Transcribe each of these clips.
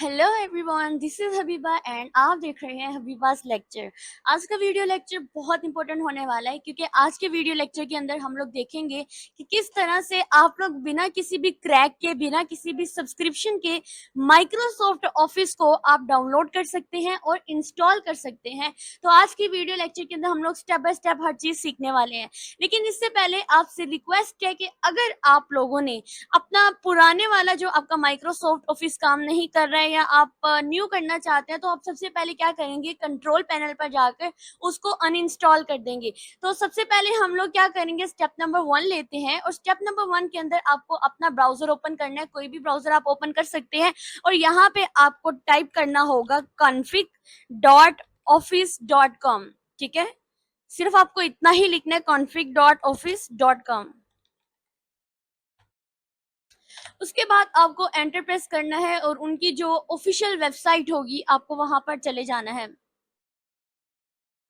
Hello everyone, this is Habiba and आप देख रहे हैं हबीबास लेक्चर। आज का वीडियो लेक्चर बहुत इंपॉर्टेंट होने वाला है क्योंकि आज के वीडियो लेक्चर के अंदर हम लोग देखेंगे कि किस तरह से आप लोग बिना किसी भी क्रैक के, बिना किसी भी सब्सक्रिप्शन के माइक्रोसॉफ्ट ऑफिस को आप डाउनलोड कर सकते हैं और इंस्टॉल कर सकते हैं। तो आज की वीडियो लेक्चर के अंदर हम लोग स्टेप बाय स्टेप हर चीज सीखने वाले हैं। लेकिन इससे पहले आपसे रिक्वेस्ट है कि अगर आप लोगों ने अपना पुराने वाला जो आपका माइक्रोसॉफ्ट ऑफिस काम नहीं कर रहा है या आप न्यू करना चाहते हैं, तो आप सबसे पहले क्या करेंगे, कंट्रोल पैनल पर जाकर उसको अनइंस्टॉल कर देंगे। तो सबसे पहले हम लोग क्या करेंगे, स्टेप नंबर 1 लेते हैं और स्टेप नंबर 1 के अंदर आपको अपना ब्राउजर ओपन करना है। कोई भी ब्राउजर आप ओपन कर सकते हैं और यहाँ पे आपको टाइप करना होगा config.office.com। ठीक है, सिर्फ आपको इतना ही लिखना है, config.office.com। उसके बाद आपको एंटर प्रेस करना है और उनकी जो ऑफिशियल वेबसाइट होगी आपको वहां पर चले जाना है।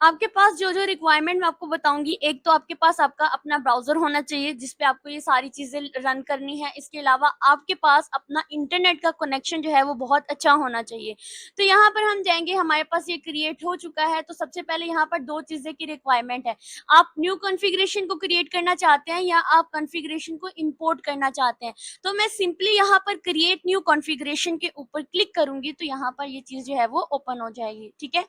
आपके पास जो जो रिक्वायरमेंट मैं आपको बताऊंगी, एक तो आपके पास आपका अपना ब्राउजर होना चाहिए जिसपे आपको ये सारी चीजें रन करनी है। इसके अलावा आपके पास अपना इंटरनेट का कनेक्शन जो है वो बहुत अच्छा होना चाहिए। तो यहाँ पर हम जाएंगे, हमारे पास ये क्रिएट हो चुका है। तो सबसे पहले यहाँ पर दो चीजें की रिक्वायरमेंट है। आप न्यू कॉन्फ़िगरेशन को क्रिएट करना चाहते हैं या आप कॉन्फ़िगरेशन को इम्पोर्ट करना चाहते हैं। तो मैं सिंपली यहाँ पर क्रिएट न्यू कॉन्फ़िगरेशन के ऊपर क्लिक करूंगी तो यहाँ पर ये चीज जो है वो ओपन हो जाएगी। ठीक है,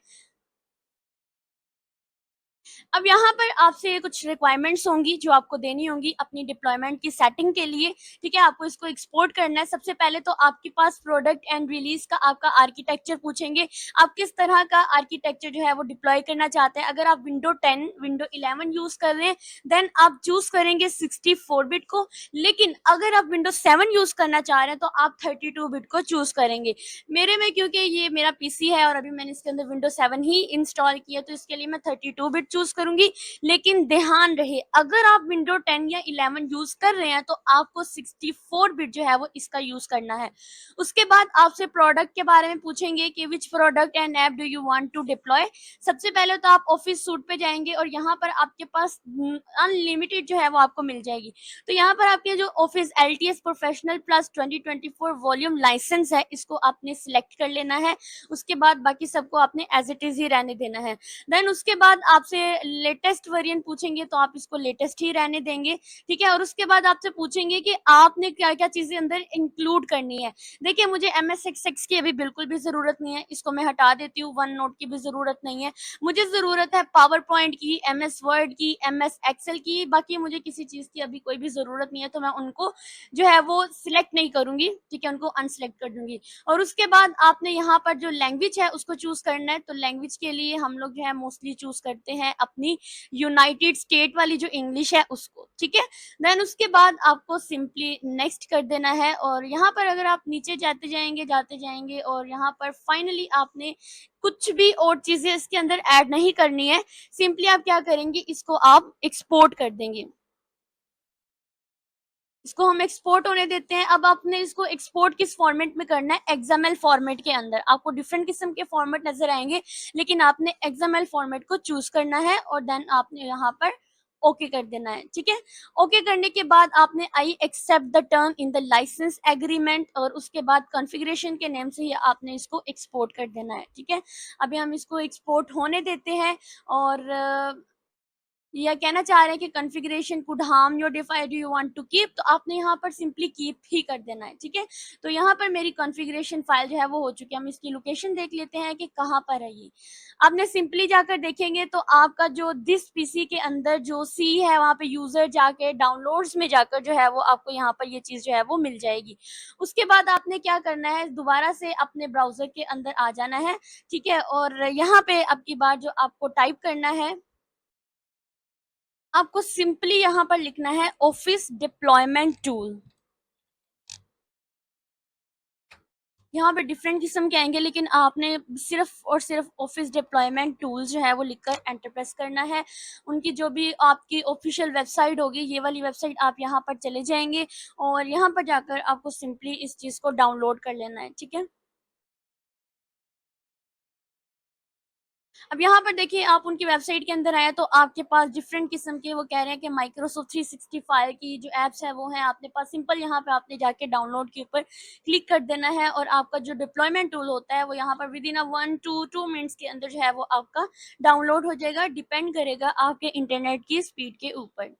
अब यहाँ पर आपसे कुछ रिक्वायरमेंट्स होंगी जो आपको देनी होंगी अपनी डिप्लॉयमेंट की सेटिंग के लिए। ठीक है, आपको इसको एक्सपोर्ट करना है। सबसे पहले तो आपके पास प्रोडक्ट एंड रिलीज का आपका आर्किटेक्चर पूछेंगे, आप किस तरह का आर्किटेक्चर जो है वो डिप्लॉय करना चाहते हैं। अगर आप विंडो 10 विंडो 11 यूज कर रहे हैं देन आप चूज करेंगे 64 बिट को। लेकिन अगर आप विंडो 7 यूज करना चाह रहे हैं तो आप 32 बिट को चूज करेंगे। मेरे में क्योंकि ये मेरा पीसी है और अभी मैंने इसके अंदर विंडो 7 ही इंस्टॉल किया तो इसके लिए मैं 32 बिट चूज करूंगी। लेकिन ध्यान रहे, अगर आप विंडो 10 या 11 यूज कर रहे हैं तो आपको 64 बिट जो है वो इसका यूज करना है। उसके बाद आपसे प्रोडक्ट के बारे में पूछेंगे कि which product and app do you want to deploy. सबसे पहले तो आप ऑफिस सूट पे जाएंगे और यहाँ पर आपके पास अनलिमिटेड जो है वो आपको मिल जाएगी। तो यहाँ पर आपके जो office LTS professional plus 2024 volume licence है इसको आपने सिलेक्ट कर लेना है। उसके बाद बाकी सबको आपने एज इट इज ही रहने देना है। देन उसके बाद आपसे लेटेस्ट वेरिएंट पूछेंगे तो आप इसको लेटेस्ट ही रहने देंगे। ठीक है, और उसके बाद आपसे पूछेंगे कि आपने क्या क्या चीजें अंदर इंक्लूड करनी है। देखिए, मुझे MS Excel की अभी बिल्कुल भी जरूरत नहीं है, इसको मैं हटा देती हूँ। वन नोट की भी जरूरत नहीं है, मुझे जरूरत है पावर पॉइंट की, MS वर्ड की, MS Excel की। बाकी मुझे किसी चीज की अभी कोई भी जरूरत नहीं है तो मैं उनको जो है वो सिलेक्ट नहीं करूंगी। ठीक है, उनको अनसिलेक्ट कर दूंगी। और उसके बाद आपने यहाँ पर जो लैंग्वेज है उसको चूज करना है। तो लैंग्वेज के लिए हम लोग जो है मोस्टली चूज करते हैं अपनी यूनाइटेड स्टेट वाली जो इंग्लिश है उसको। ठीक है, देन उसके बाद आपको सिंपली नेक्स्ट कर देना है। और यहाँ पर अगर आप नीचे जाते जाएंगे और यहाँ पर फाइनली आपने कुछ भी और चीजें इसके अंदर ऐड नहीं करनी है। सिंपली आप क्या करेंगे, इसको आप एक्सपोर्ट कर देंगे। इसको हम एक्सपोर्ट होने देते हैं। अब आपने इसको एक्सपोर्ट किस फॉर्मेट में करना है, XML फॉर्मेट के अंदर। आपको डिफरेंट किस्म के फॉर्मेट नजर आएंगे लेकिन आपने XML फॉर्मेट को चूज करना है और देन आपने यहाँ पर ओके कर देना है। ठीक है, ओके करने के बाद आपने I accept the term in the licence agreement और उसके बाद कॉन्फ़िगरेशन के नेम से ही आपने इसको एक्सपोर्ट कर देना है। ठीक है, अभी हम इसको एक्सपोर्ट होने देते हैं। और या कहना चाह रहे हैं कि configuration could harm your device, do you want to keep, तो आपने यहाँ पर सिंपली कीप ही कर देना है। ठीक है, तो यहाँ पर मेरी कॉन्फ़िगरेशन फाइल जो है वो हो चुकी है। हम इसकी लोकेशन देख लेते हैं कि कहाँ पर है ये। आपने सिंपली जाकर देखेंगे तो आपका जो दिस पीसी के अंदर जो सी है वहाँ पे यूजर जाके डाउनलोड्स में जाकर जो है वो आपको यहाँ पर ये चीज जो है वो मिल जाएगी। उसके बाद आपने क्या करना है, दोबारा से अपने ब्राउजर के अंदर आ जाना है। ठीक है, और यहाँ पे अब की बार जो आपको टाइप करना है, आपको सिंपली यहाँ पर लिखना है ऑफिस डिप्लॉयमेंट टूल। यहाँ पे डिफरेंट किस्म के आएंगे लेकिन आपने सिर्फ और सिर्फ ऑफिस डिप्लॉयमेंट टूल जो है वो लिखकर एंटर प्रेस करना है। उनकी जो भी आपकी ऑफिशियल वेबसाइट होगी, ये वाली वेबसाइट, आप यहाँ पर चले जाएंगे और यहाँ पर जाकर आपको सिंपली इस चीज को डाउनलोड कर लेना है। ठीक है, अब यहाँ पर देखिए आप उनकी वेबसाइट के अंदर आए तो आपके पास डिफरेंट किस्म के वो कह रहे हैं कि माइक्रोसॉफ्ट 365 की जो एप्स है वो हैं आपके पास। सिंपल यहाँ पे आपने जाके डाउनलोड के ऊपर क्लिक कर देना है और आपका जो डिप्लॉयमेंट टूल होता है वो यहाँ पर with in a 1 to 2 minutes के अंदर जो है वो आपका डाउनलोड हो जाएगा। डिपेंड करेगा आपके इंटरनेट की स्पीड के ऊपर।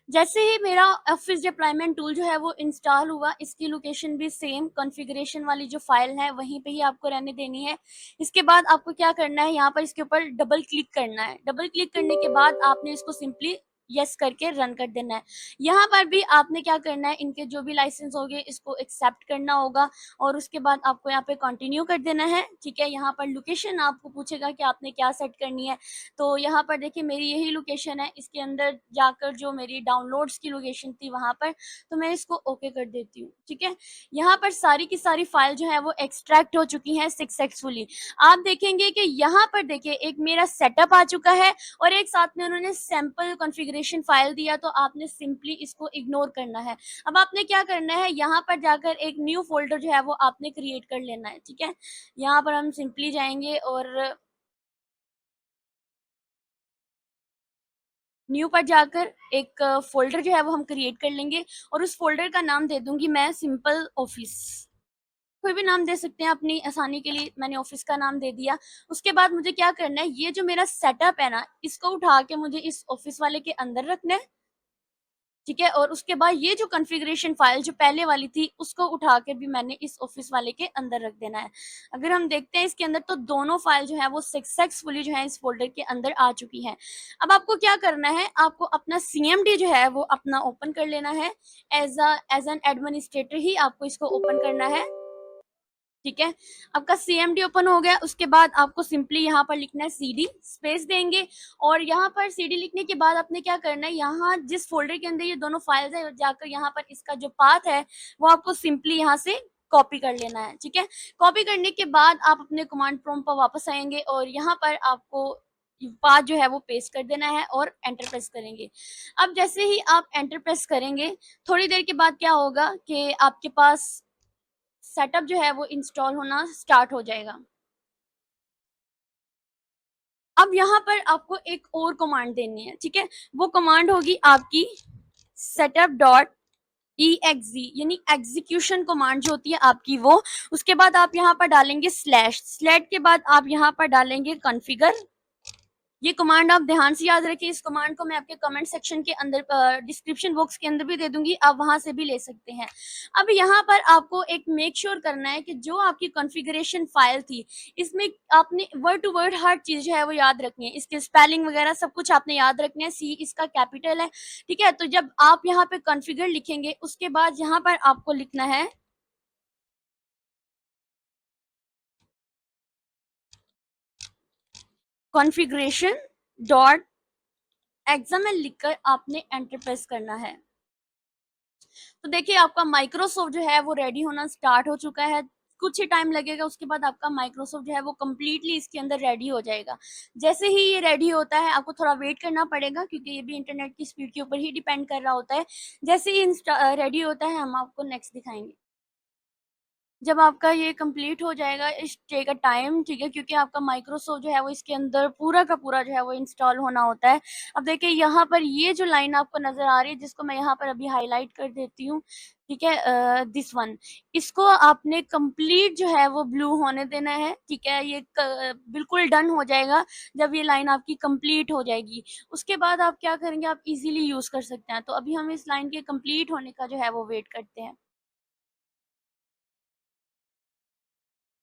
जैसे ही मेरा ऑफिस डिप्लॉयमेंट टूल जो है वो इंस्टॉल हुआ, इसकी लोकेशन भी सेम कॉन्फ़िगरेशन वाली जो फाइल है वहीं पे ही आपको रहने देनी है। इसके बाद आपको क्या करना है, यहाँ पर इसके ऊपर डबल क्लिक करना है। डबल क्लिक करने के बाद आपने इसको सिंपली यस करके रन कर देना है। यहाँ पर भी आपने क्या करना है, इनके जो भी लाइसेंस होंगे इसको एक्सेप्ट करना होगा और उसके बाद आपको यहाँ पे कंटिन्यू कर देना है। ठीक है, यहाँ पर लोकेशन आपको पूछेगा कि आपने क्या सेट करनी है। तो यहाँ पर देखिए मेरी यही लोकेशन है, इसके अंदर जाकर जो मेरी डाउनलोड्स की लोकेशन थी वहाँ पर, तो मैं इसको ओके कर देती हूँ। ठीक है, यहाँ पर सारी की सारी फाइल जो है वो एक्सट्रैक्ट हो चुकी हैं सक्सेसफुली। आप देखेंगे कि यहाँ पर देखिए एक मेरा सेटअप आ चुका है और एक साथ में उन्होंने सैंपल कॉन्फ़िगरेशन फाइल दिया, तो आपने सिंपली इसको इग्नोर करना है। अब आपने क्या करना है, यहाँ पर जाकर एक न्यू फ़ोल्डर जो है वो आपने क्रिएट कर लेना है। ठीक है, यहाँ पर हम सिंपली जाएँगे और न्यू पर जाकर एक फ़ोल्डर जो है वो हम क्रिएट कर लेंगे और उस फ़ोल्डर का नाम दे दूँगी मैं सिंपल ऑफ़िस। कोई भी नाम दे सकते हैं अपनी आसानी के लिए, मैंने ऑफ़िस का नाम दे दिया। उसके बाद मुझे क्या करना है, ये जो मेरा सेटअप है ना, इसको उठा के मुझे इस ऑफ़िस वाले के अंदर रखना है। ठीक है, और उसके बाद ये जो कॉन्फ़िगरेशन फ़ाइल जो पहले वाली थी, उसको उठा के भी मैंने इस ऑफ़िस वाले के अंदर रख देना है। अगर हम देखते हैं इसके अंदर तो दोनों फ़ाइल जो है वो सक्सेसफुली जो है इस फ़ोल्डर के अंदर आ चुकी हैं। अब आपको क्या करना है, आपको अपना सीएमडी जो है वो अपना ओपन कर लेना है। एज़ एन एडमिनिस्ट्रेटर ही आपको इसको ओपन करना है। ठीक है, आपका सीएमडी ओपन हो गया, उसके बाद आपको सिंपली यहाँ पर लिखना है सीडी, स्पेस देंगे और यहाँ पर सीडी लिखने के बाद आपने क्या करना है, यहाँ जिस फ़ोल्डर के अंदर ये दोनों फाइल्स हैं, जाकर यहाँ पर इसका जो पाथ है, वो आपको सिंपली यहाँ से कॉपी कर लेना है। ठीक है, कॉपी करने के बाद आप अपने कमांड प्रॉम्प्ट पर वापस आएँगे और यहाँ पर आपको पाथ जो है वो पेस्ट कर देना है और एंटर प्रेस करेंगे। अब जैसे ही आप एंटर प्रेस करेंगे, थोड़ी देर के बाद क्या होगा कि आपके पास सेटअप जो है वो इंस्टॉल होना स्टार्ट हो जाएगा। अब यहाँ पर आपको एक और कमांड देनी है, ठीक है? वो कमांड होगी आपकी सेटअप डॉट EXE यानी एग्ज़ीक्यूशन कमांड जो होती है आपकी वो। उसके बाद आप यहाँ पर डालेंगे स्लैश, स्लैश के बाद आप यहाँ पर डालेंगे कॉन्फ़िगर। ये कमांड आप ध्यान से याद रखिए, इस कमांड को मैं आपके कमेंट सेक्शन के अंदर डिस्क्रिप्शन बॉक्स के अंदर भी दे दूँगी, आप वहाँ से भी ले सकते हैं। अब यहाँ पर आपको एक मेक श्योर करना है कि जो आपकी कॉन्फ़िगरेशन फ़ाइल थी, इसमें आपने वर्ड टू वर्ड हर चीज़ जो है वो याद रखनी है। इसके स्पेलिंग वगैरह सब कुछ आपने याद रखना है, सी इसका कैपिटल है, ठीक है? तो जब आप यहाँ पे कॉन्फ़िगर लिखेंगे, उसके बाद यहाँ पर आपको लिखना है कॉन्फ़िगरेशन डॉट एक्सएमएल लिखकर आपने एंटर प्रेस करना है। तो देखिए आपका माइक्रोसॉफ्ट जो है वो रेडी होना स्टार्ट हो चुका है। कुछ ही टाइम लगेगा, उसके बाद आपका माइक्रोसॉफ्ट जो है वो कंप्लीटली इसके अंदर रेडी हो जाएगा। जैसे ही ये रेडी होता है आपको थोड़ा वेट करना पड़ेगा क्योंकि ये भी इंटरनेट की स्पीड के ऊपर ही डिपेंड कर रहा होता है। जैसे ही रेडी होता है हम आपको नेक्स्ट दिखाएँगे। जब आपका ये कंप्लीट हो जाएगा, इस टेक अ टाइम, ठीक है? क्योंकि आपका माइक्रोसॉफ्ट जो है वो इसके अंदर पूरा का पूरा जो है वो इंस्टॉल होना होता है। अब देखिए यहाँ पर ये जो लाइन आपको नज़र आ रही है जिसको मैं यहाँ पर अभी हाइलाइट कर देती हूँ, ठीक है? दिस वन, इसको आपने कंप्लीट जो है वो ब्लू होने देना है, ठीक है? ये बिल्कुल डन हो जाएगा जब ये लाइन आपकी कंप्लीट हो जाएगी। उसके बाद आप क्या करेंगे, आप इज़िली यूज़ कर सकते हैं। तो अभी हम इस लाइन के कंप्लीट होने का जो है वो वेट करते हैं।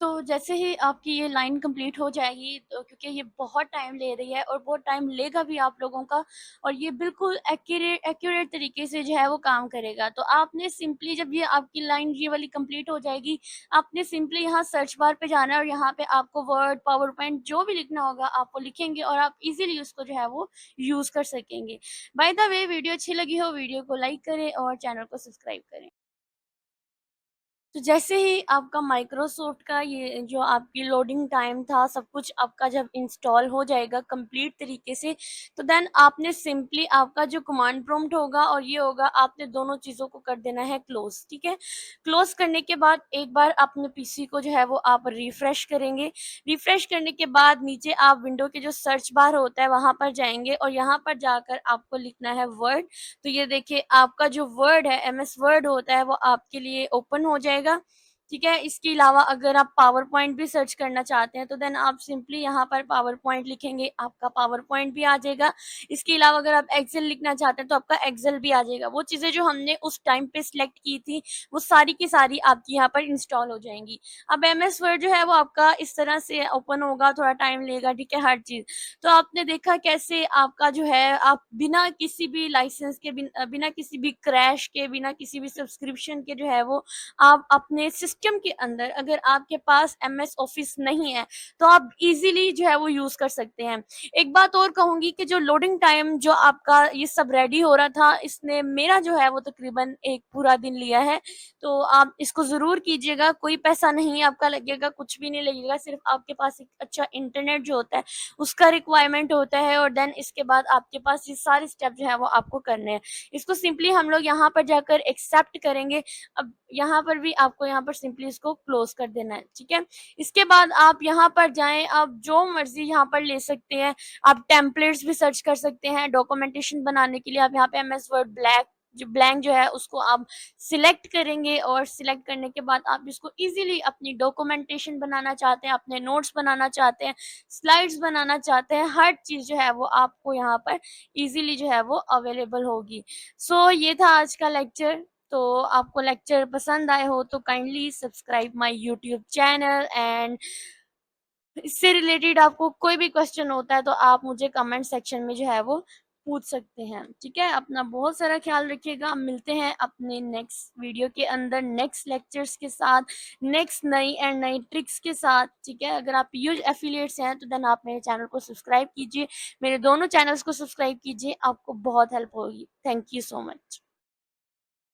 तो जैसे ही आपकी ये लाइन कंप्लीट हो जाएगी, तो क्योंकि ये बहुत टाइम ले रही है और बहुत टाइम लेगा भी आप लोगों का और ये बिल्कुल एक्यूरेट तरीके से जो है वो काम करेगा। तो आपने सिंपली जब ये आपकी लाइन ये वाली कंप्लीट हो जाएगी, आपने सिंपली यहाँ सर्च बार पे जाना है और यहाँ पे आपको वर्ड, पावर पॉइंट जो भी लिखना होगा आप वो लिखेंगे और आप इज़िली उसको जो है वो यूज़ कर सकेंगे। बाय द वे वीडियो अच्छी लगी हो, वीडियो को लाइक करें और चैनल को सब्सक्राइब करें। तो जैसे ही आपका माइक्रोसॉफ्ट का ये जो आपकी लोडिंग टाइम था, सब कुछ आपका जब इंस्टॉल हो जाएगा कंप्लीट तरीके से, तो देन आपने सिंपली आपका जो कमांड प्रॉम्प्ट होगा और ये होगा, आपने दोनों चीज़ों को कर देना है क्लोज़, ठीक है? क्लोज़ करने के बाद एक बार अपने पीसी को जो है वो आप रिफ्रेश करेंगे। रिफ्रेश करने के बाद नीचे आप विंडो के जो सर्च बार होता है वहाँ पर जाएँगे और यहाँ पर जाकर आपको लिखना है वर्ड। तो ये देखिए आपका जो वर्ड है, एमएस वर्ड होता है, वो आपके लिए ओपन हो जाएगा, ठीक है? इसके अलावा अगर आप पावर पॉइंट भी सर्च करना चाहते हैं तो देन आप सिंपली यहाँ पर पावर पॉइंट लिखेंगे, आपका पावर पॉइंट भी आ जाएगा। इसके अलावा अगर आप एक्सेल लिखना चाहते हैं तो आपका एक्सेल भी आ जाएगा। वो चीज़ें जो हमने उस टाइम पे सिलेक्ट की थी, वो सारी की सारी आपकी यहाँ पर इंस्टॉल हो जाएँगी। अब एमएस वर्ड जो है वो आपका इस तरह से ओपन होगा, थोड़ा टाइम लेगा, ठीक है, हर चीज़। तो आपने देखा कैसे आपका जो है, आप बिना किसी भी लाइसेंस के, बिना किसी भी क्रैश के, बिना किसी भी सब्सक्रिप्शन के जो है वो आप अपने सिस्टम के अंदर, अगर आपके पास एमएस ऑफिस नहीं है तो आप इजीली जो है वो यूज़ कर सकते हैं। एक बात और कहूँगी कि जो लोडिंग टाइम जो आपका ये सब रेडी हो रहा था, इसने मेरा जो है वो तकरीबन 1 पूरा दिन लिया है। तो आप इसको ज़रूर कीजिएगा, कोई पैसा नहीं आपका लगेगा, कुछ भी नहीं लगेगा, सिर्फ़ आपके पास एक अच्छा इंटरनेट जो होता है उसका रिक्वायरमेंट होता है और देन इसके बाद आपके पास ये सारे स्टेप जो है वो आपको करने हैं। इसको सिंपली हम लोग यहाँ पर जाकर एक्सेप्ट करेंगे। अब यहाँ पर भी आपको यहाँ पर सिंपली इसको क्लोज़ कर देना है, ठीक है? इसके बाद आप यहाँ पर जाएँ, आप जो मर्ज़ी यहाँ पर ले सकते हैं। आप टेम्पलेट्स भी सर्च कर सकते हैं, डॉक्यूमेंटेशन बनाने के लिए आप यहाँ पे एमएस वर्ड ब्लैंक जो है उसको आप सिलेक्ट करेंगे और सिलेक्ट करने के बाद आप इसको ईज़िली अपनी डॉक्यूमेंटेशन बनाना चाहते हैं, अपने नोट्स बनाना चाहते हैं, स्लाइड्स बनाना चाहते हैं, हर चीज़ जो है वो आपको यहाँ पर ईज़िली जो है वो अवेलेबल होगी। सो ये था आज का लेक्चर। तो आपको लेक्चर पसंद आए हो तो kindly subscribe my YouTube channel, and इससे रिलेटेड आपको कोई भी क्वेश्चन होता है तो आप मुझे कमेंट सेक्शन में जो है वो पूछ सकते हैं, ठीक है? अपना बहुत सारा ख्याल रखिएगा। मिलते हैं अपने नेक्स्ट वीडियो के अंदर, नेक्स्ट लेक्चर्स के साथ, नेक्स्ट नई एंड नई ट्रिक्स के साथ, ठीक है? अगर आप ह्यूज एफिलिएट्स हैं तो देन आप मेरे चैनल को सब्सक्राइब कीजिए, मेरे दोनों चैनल्स को सब्सक्राइब कीजिए, आपको बहुत हेल्प होगी। Thank you so much.